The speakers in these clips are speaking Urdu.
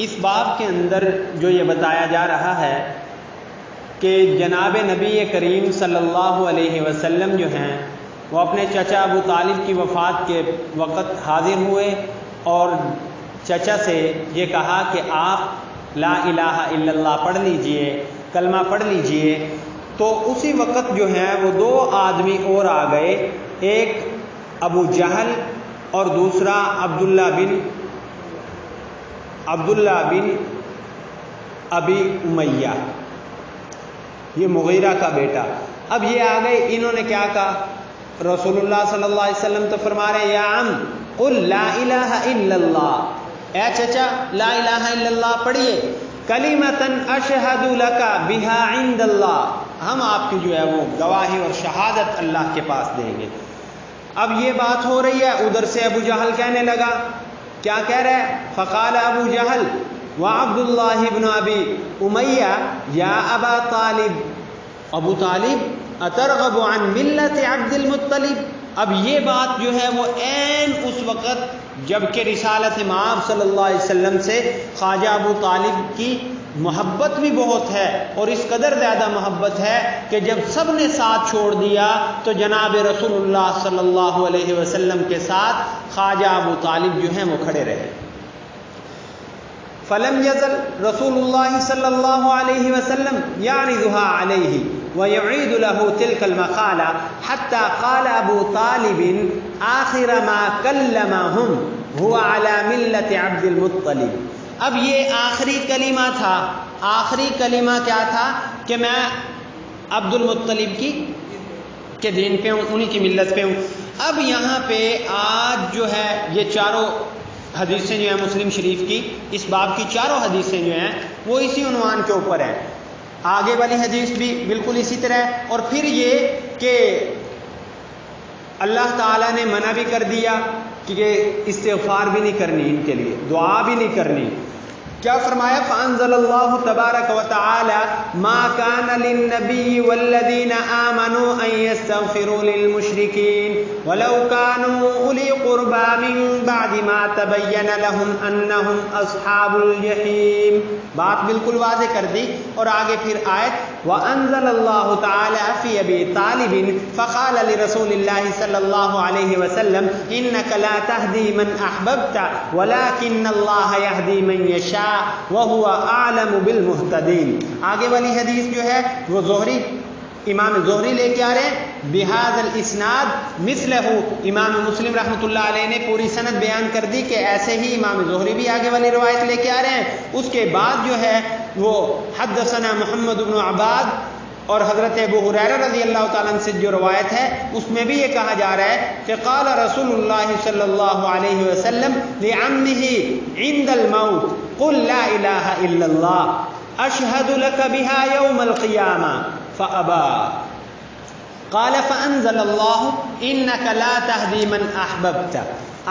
اس باب کے اندر جو یہ بتایا جا رہا ہے کہ جناب نبی کریم صلی اللہ علیہ وسلم جو ہیں وہ اپنے چچا ابو طالب کی وفات کے وقت حاضر ہوئے اور چچا سے یہ کہا کہ آپ لا الہ الا اللہ پڑھ لیجئے، کلمہ پڑھ لیجئے۔ تو اسی وقت جو ہیں وہ دو آدمی اور آ گئے، ایک ابو جہل اور دوسرا عبداللہ بن ابی امیہ، یہ مغیرہ کا بیٹا۔ اب یہ آ گئے، انہوں نے کیا کہا؟ رسول اللہ صلی اللہ علیہ وسلم تو فرما رہے ہیں یا عم قل لا الہ الا اللہ، اے چچا لا الہ الا اللہ پڑھیے، کلمتن اشہد لک بہا عند اللہ، ہم آپ کی جو ہے وہ گواہی اور شہادت اللہ کے پاس دیں گے۔ اب یہ بات ہو رہی ہے، ادھر سے ابو جہل کہنے لگا، کیا کہہ رہا ہے؟ فقال ابو جہل وعبد اللہ بن ابی امیہ یا ابا طالب، ابو طالب اترغب عن ملت عبد المطلب۔ اب یہ بات جو ہے وہ عین اس وقت جب کہ رسالت مآب صلی اللہ علیہ وسلم سے خواجہ ابو طالب کی محبت بھی بہت ہے، اور اس قدر زیادہ محبت ہے کہ جب سب نے ساتھ چھوڑ دیا تو جناب رسول اللہ صلی اللہ علیہ وسلم کے ساتھ خواجہ ابو طالب جو ہیں وہ کھڑے رہے۔ فلم یزل رسول اللہ صلی اللہ علیہ وسلم یعرضها علیہ ویعید له تلك المقالہ حتی قال ابو طالب آخر ما کلمهم هو على ملت عبد المطلب۔ اب یہ آخری کلمہ تھا، آخری کلمہ کیا تھا؟ کہ میں عبد المطلب کے دین پہ ہوں، انہی کی ملت پہ ہوں۔ اب یہاں پہ آج جو ہے یہ چاروں حدیثیں جو ہیں مسلم شریف کی، اس باب کی چاروں حدیثیں جو ہیں وہ اسی عنوان کے اوپر ہیں، آگے والی حدیث بھی بالکل اسی طرح ہے، اور پھر یہ کہ اللہ تعالیٰ نے منع بھی کر دیا کہ استغفار بھی نہیں کرنی، ان کے لیے دعا بھی نہیں کرنی۔ کیا فرمایا؟ فانزل اللہ تبارک و تعالی ما کان للنبی والذین آمنوا ان یستغفروا للمشرکین ولو کانوا اولی قربا من بعد ما تبین لهم انہم اصحاب الجحیم۔ بات بالکل واضح کر دی، اور آگے پھر آیت وانزل اللہ تعالی فی ابی طالب فقال لرسول اللہ صلی اللہ علیہ وسلم انک لا تہدی من احببت ولکن اللہ یہدی من یشاء وَهُوَ أَعْلَمُ بِالْمُهْتَدِينَ۔ آگے والی حدیث جو ہے وہ زہری، امام زہری لے کے آ رہے ہیں بِهَذَا الْإِسْنَادِ مِثْلَهُ۔ امام مسلم رحمۃ اللہ علیہ نے پوری سند بیان کر دی کہ ایسے ہی امام زہری بھی آگے والی روایت لے کے آ رہے ہیں۔ اس کے بعد جو ہے وہ حدثنا محمد بن عباد اور حضرت ابو ہریرہ رضی اللہ تعالیٰ عنہ سے جو روایت ہے اس میں بھی یہ کہا جا رہا ہے کہ قال رسول اللہ صلی اللہ علیہ وسلم لعمه عند الموت قل لا الہ الا اللہ اشہد لک بها یوم القیامہ فابا قال فانزل اللہ انک لا تہدی من احببت۔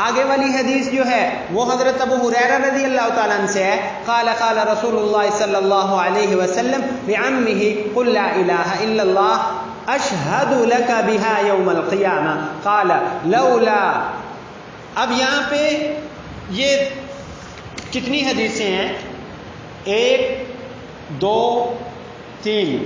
آگے والی حدیث جو ہے وہ حضرت ابو ہریرہ رضی اللہ تعالیٰ عنہ سے ہے، قال قال رسول اللہ صلی اللہ علیہ وسلم لعمه قل لا الہ الا اللہ اشہد لک بها یوم القیامہ قال لولا۔ اب یہاں پہ یہ کتنی حدیثیں ہیں؟ 1 2 3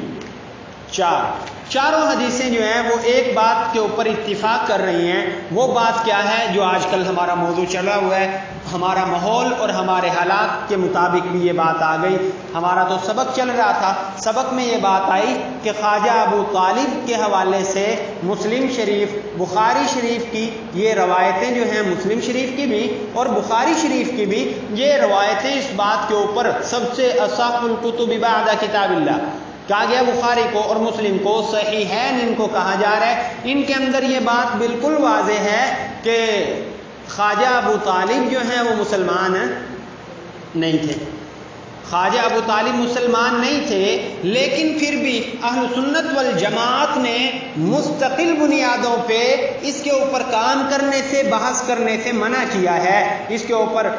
4، چاروں حدیثیں جو ہیں وہ ایک بات کے اوپر اتفاق کر رہی ہیں۔ وہ بات کیا ہے جو آج کل ہمارا موضوع چلا ہوا ہے، ہمارا ماحول اور ہمارے حالات کے مطابق بھی یہ بات آ گئی۔ ہمارا تو سبق چل رہا تھا، سبق میں یہ بات آئی کہ خواجہ ابو طالب کے حوالے سے مسلم شریف، بخاری شریف کی یہ روایتیں جو ہیں، مسلم شریف کی بھی اور بخاری شریف کی بھی یہ روایتیں اس بات کے اوپر سب سے اصح الکتب بعد کتاب اللہ کہا گیا، بخاری کو اور مسلم کو صحیحین ان کو کہا جا رہا ہے۔ ان کے اندر یہ بات بالکل واضح ہے کہ خواجہ ابو طالب جو ہیں وہ مسلمان نہیں تھے، خواجہ ابو طالب مسلمان نہیں تھے، لیکن پھر بھی اہل سنت والجماعت نے مستقل بنیادوں پہ اس کے اوپر کام کرنے سے، بحث کرنے سے منع کیا ہے۔ اس کے اوپر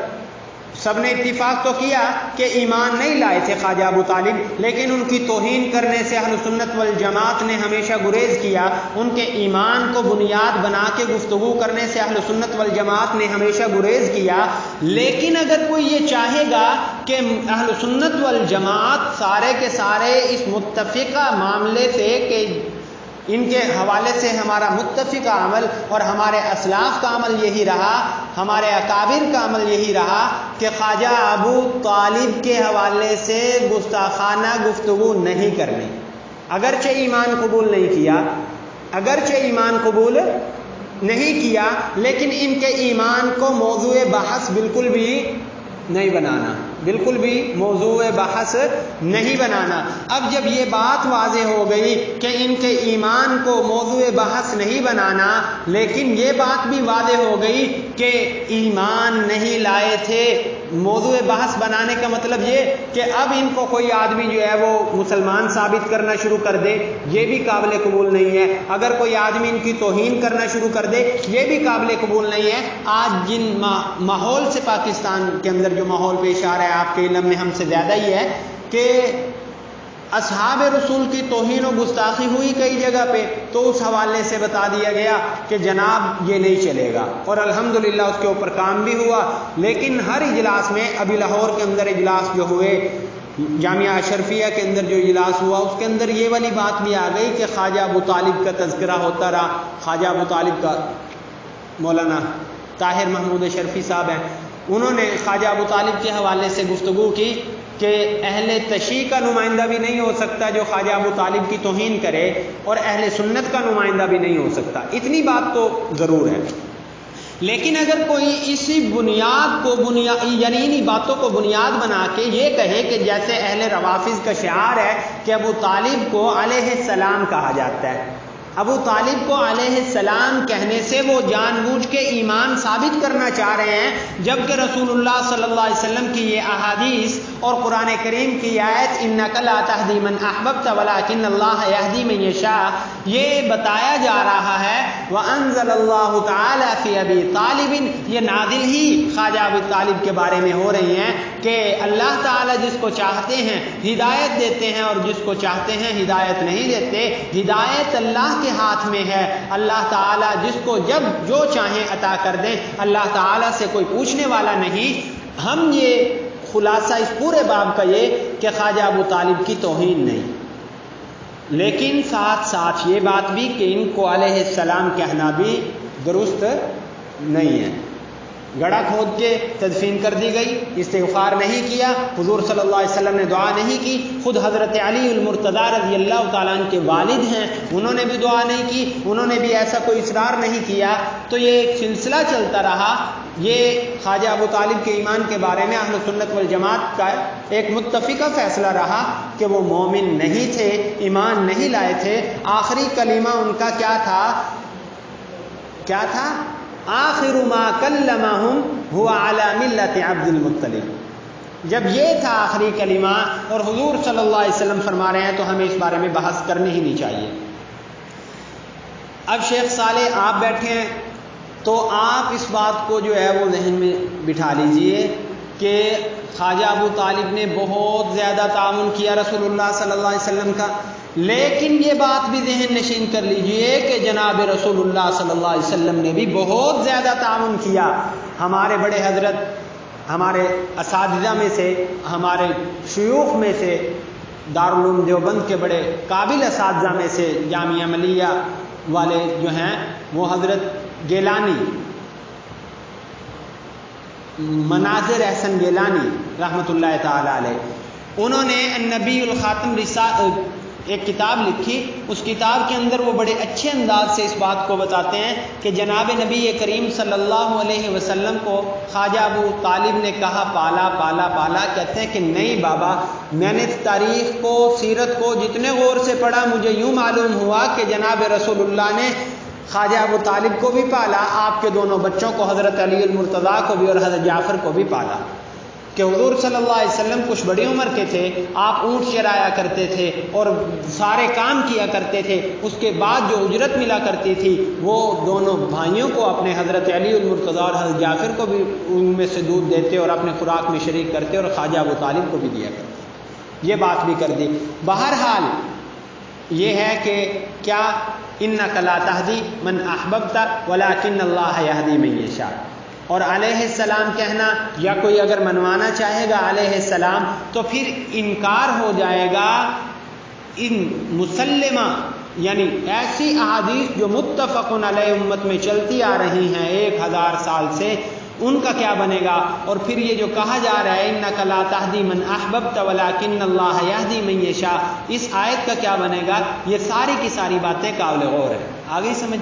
سب نے اتفاق تو کیا کہ ایمان نہیں لائے تھے خواجہ ابو طالب، لیکن ان کی توہین کرنے سے اہل سنت والجماعت نے ہمیشہ گریز کیا، ان کے ایمان کو بنیاد بنا کے گفتگو کرنے سے اہل سنت والجماعت نے ہمیشہ گریز کیا۔ لیکن اگر کوئی یہ چاہے گا کہ اہل سنت والجماعت سارے کے سارے اس متفقہ معاملے سے کہ ان کے حوالے سے ہمارا متفقہ عمل اور ہمارے اسلاف کا عمل یہی رہا، ہمارے اکابر کا عمل یہی رہا کہ خواجہ ابو طالب کے حوالے سے گستاخانہ گفتگو نہیں کرنی، اگرچہ ایمان قبول نہیں کیا، اگرچہ ایمان قبول نہیں کیا، لیکن ان کے ایمان کو موضوع بحث بالکل بھی نہیں بنانا، بالکل بھی موضوع بحث نہیں بنانا۔ اب جب یہ بات واضح ہو گئی کہ ان کے ایمان کو موضوع بحث نہیں بنانا، لیکن یہ بات بھی واضح ہو گئی کہ ایمان نہیں لائے تھے، موضوع بحث بنانے کا مطلب یہ کہ اب ان کو کوئی آدمی جو ہے وہ مسلمان ثابت کرنا شروع کر دے، یہ بھی قابل قبول نہیں ہے۔ اگر کوئی آدمی ان کی توہین کرنا شروع کر دے، یہ بھی قابل قبول نہیں ہے۔ آج جن ماحول سے پاکستان کے اندر جو ماحول پیش آ رہا ہے، آپ کے علم میں ہم سے زیادہ ہی ہے، کہ اصحاب رسول کی توہین و گستاخی ہوئی کئی جگہ پہ، تو اس حوالے سے بتا دیا گیا کہ جناب یہ نہیں چلے گا، اور الحمدللہ اس کے اوپر کام بھی ہوا۔ لیکن ہر اجلاس میں، ابھی لاہور کے اندر اجلاس جو ہوئے، جامعہ اشرفیہ کے اندر جو اجلاس ہوا، اس کے اندر یہ والی بات بھی آ گئی کہ خواجہ ابو طالب کا تذکرہ ہوتا رہا۔ خواجہ ابو طالب کا مولانا طاہر محمود اشرفی صاحب ہیں، انہوں نے خواجہ ابو طالب کے حوالے سے گفتگو کی کہ اہل تشیع کا نمائندہ بھی نہیں ہو سکتا جو خواجہ ابو طالب کی توہین کرے، اور اہل سنت کا نمائندہ بھی نہیں ہو سکتا۔ اتنی بات تو ضرور ہے، لیکن اگر کوئی اسی بنیاد کو یعنی انہی باتوں کو بنیاد بنا کے یہ کہے کہ جیسے اہل روافض کا شعار ہے کہ ابو طالب کو علیہ السلام کہا جاتا ہے، ابو طالب کو علیہ السلام کہنے سے وہ جان بوجھ کے ایمان ثابت کرنا چاہ رہے ہیں، جبکہ رسول اللہ صلی اللہ علیہ وسلم کی یہ احادیث اور قرآن کریم کی آیت اِنَّكَ لَا تَهْدِي مَنْ أَحْبَبْتَ وَلَكِنَّ اللَّهَ يَهْدِي مَن يَشَاءُ، یہ بتایا جا رہا ہے وَأَنزَلَ اللَّهُ تَعَالَى فِي أَبِي طَالِبٍ، یہ نازل ہی خواجہ ابو طالب کے بارے میں ہو رہی ہیں کہ اللہ تعالیٰ جس کو چاہتے ہیں ہدایت دیتے ہیں، اور جس کو چاہتے ہیں ہدایت نہیں دیتے۔ ہدایت اللہ کے ہاتھ میں ہے، اللہ تعالیٰ جس کو جب جو چاہیں عطا کر دیں، اللہ تعالیٰ سے کوئی پوچھنے والا نہیں۔ ہم یہ خلاصہ اس پورے باب کا یہ کہ خواجہ ابو طالب کی توہین نہیں، لیکن ساتھ ساتھ یہ بات بھی کہ ان کو علیہ السلام کہنا بھی درست نہیں ہے۔ گڑھا کھود کے تدفین کر دی گئی، استغفار نہیں کیا، حضور صلی اللہ علیہ وسلم نے دعا نہیں کی، خود حضرت علی المرتضی رضی اللہ تعالیٰ عنہ کے والد ہیں، انہوں نے بھی دعا نہیں کی، انہوں نے بھی ایسا کوئی اصرار نہیں کیا۔ تو یہ ایک سلسلہ چلتا رہا۔ یہ خواجہ ابو طالب کے ایمان کے بارے میں اہل سنت والجماعت کا ایک متفقہ فیصلہ رہا کہ وہ مومن نہیں تھے، ایمان نہیں لائے تھے۔ آخری کلمہ ان کا کیا تھا؟ کیا تھا؟ آخر ما کلمہم ہوا علی ملت عبد المطلب۔ جب یہ تھا آخری کلمہ، اور حضور صلی اللہ علیہ وسلم فرما رہے ہیں، تو ہمیں اس بارے میں بحث کرنی ہی نہیں چاہیے۔ اب شیخ صالح آپ بیٹھے ہیں، تو آپ اس بات کو جو ہے وہ ذہن میں بٹھا لیجئے کہ خواجہ ابو طالب نے بہت زیادہ تعاون کیا رسول اللہ صلی اللہ علیہ وسلم کا، لیکن یہ بات بھی ذہن نشین کر لیجئے کہ جناب رسول اللہ صلی اللہ علیہ وسلم نے بھی بہت زیادہ تعاون کیا۔ ہمارے بڑے حضرت، ہمارے اساتذہ میں سے، ہمارے شیوخ میں سے، دارالعلوم دیوبند کے بڑے قابل اساتذہ میں سے جامعہ ملیہ والے جو ہیں، وہ حضرت گیلانی، مناظر احسن گیلانی رحمۃ اللہ تعالی علیہ، انہوں نے النبی الخاتم ایک کتاب لکھی۔ اس کتاب کے اندر وہ بڑے اچھے انداز سے اس بات کو بتاتے ہیں کہ جناب نبی کریم صلی اللہ علیہ وسلم کو خواجہ ابو طالب نے کہا پالا پالا پالا۔ کہتے ہیں کہ نہیں بابا، میں نے تاریخ کو، سیرت کو جتنے غور سے پڑھا، مجھے یوں معلوم ہوا کہ جناب رسول اللہ نے خواجہ ابو طالب کو بھی پالا، آپ کے دونوں بچوں کو، حضرت علی المرتضیٰ کو بھی اور حضرت جعفر کو بھی پالا۔ کہ حضور صلی اللہ علیہ وسلم کچھ بڑی عمر کے تھے، آپ اونٹ چرایا کرتے تھے اور سارے کام کیا کرتے تھے، اس کے بعد جو اجرت ملا کرتی تھی وہ دونوں بھائیوں کو، اپنے حضرت علی المرتضیٰ اور حضرت جعفر کو بھی ان میں سے دودھ دیتے اور اپنے خوراک میں شریک کرتے، اور خواجہ ابو طالب کو بھی دیا کرتے۔ یہ بات بھی کر دی۔ بہرحال یہ ہے کہ کیا اِنَّكَ لَا تَهْدِي مَنْ أَحْبَبْتَ وَلَكِنَّ اللَّهَ يَهْدِي مَن يَشَاءُ، اور علیہ السلام کہنا، یا کوئی اگر منوانا چاہے گا علیہ السلام تو پھر انکار ہو جائے گا ان مسلمہ یعنی ایسی احادیث جو متفق علیہ امت میں چلتی آ رہی ہیں 1000 سال سے، ان کا کیا بنے گا؟ اور پھر یہ جو کہا جا رہا ہے انک لا تہدی من احببت ولکن اللہ یہدی من یشاء، اس آیت کا کیا بنے گا؟ یہ ساری کی ساری باتیں قابل غور ہے. آگے سمجھ